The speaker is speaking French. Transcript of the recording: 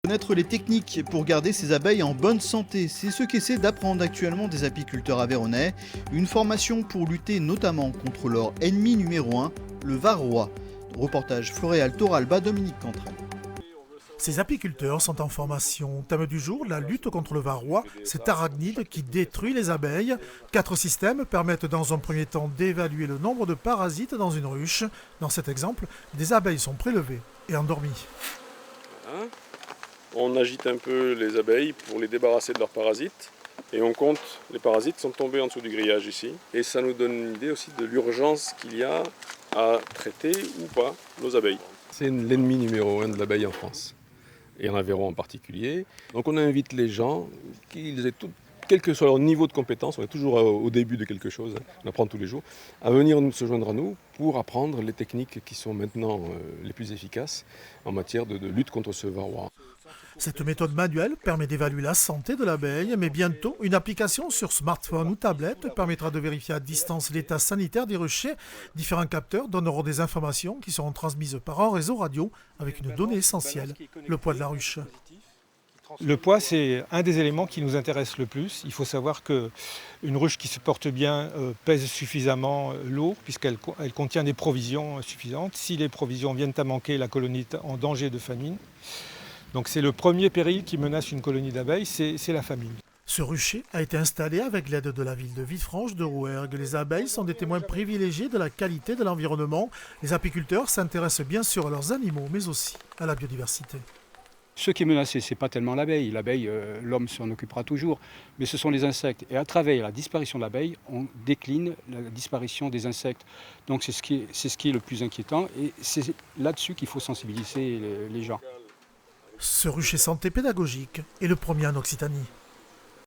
Connaître les techniques pour garder ses abeilles en bonne santé, c'est ce qu'essaient d'apprendre actuellement des apiculteurs aveyronnais. Une formation pour lutter notamment contre leur ennemi numéro 1, le varroa. Reportage Floréal Toralba, Dominique Cantrel. Ces apiculteurs sont en formation. Thème du jour, la lutte contre le varroa, cet arachnide qui détruit les abeilles. 4 systèmes permettent dans un premier temps d'évaluer le nombre de parasites dans une ruche. Dans cet exemple, des abeilles sont prélevées et endormies. Voilà. On agite un peu les abeilles pour les débarrasser de leurs parasites. Et on compte, les parasites sont tombés en dessous du grillage ici. Et ça nous donne une idée aussi de l'urgence qu'il y a à traiter ou pas nos abeilles. C'est l'ennemi numéro 1 de l'abeille en France, et en Aveyron en particulier. Donc on invite les gens, qu'ils aient tout, quel que soit leur niveau de compétence, on est toujours au début de quelque chose, on apprend tous les jours, à venir se joindre à nous pour apprendre les techniques qui sont maintenant les plus efficaces en matière de lutte contre ce varroa. Cette méthode manuelle permet d'évaluer la santé de l'abeille, mais bientôt, une application sur smartphone ou tablette permettra de vérifier à distance l'état sanitaire des ruchers. Différents capteurs donneront des informations qui seront transmises par un réseau radio avec une donnée essentielle, le poids de la ruche. Le poids, c'est un des éléments qui nous intéresse le plus. Il faut savoir qu'une ruche qui se porte bien pèse suffisamment lourd puisqu'elle contient des provisions suffisantes. Si les provisions viennent à manquer, la colonie est en danger de famine. Donc c'est le premier péril qui menace une colonie d'abeilles, c'est la famine. Ce rucher a été installé avec l'aide de la ville de Villefranche de Rouergue. Les abeilles sont des témoins privilégiés de la qualité de l'environnement. Les apiculteurs s'intéressent bien sûr à leurs animaux, mais aussi à la biodiversité. Ce qui est menacé, ce n'est pas tellement l'abeille. L'abeille, l'homme s'en occupera toujours, mais ce sont les insectes. Et à travers la disparition de l'abeille, on décline la disparition des insectes. Donc c'est ce qui est le plus inquiétant, et c'est là-dessus qu'il faut sensibiliser les gens. Ce rucher santé pédagogique est le premier en Occitanie.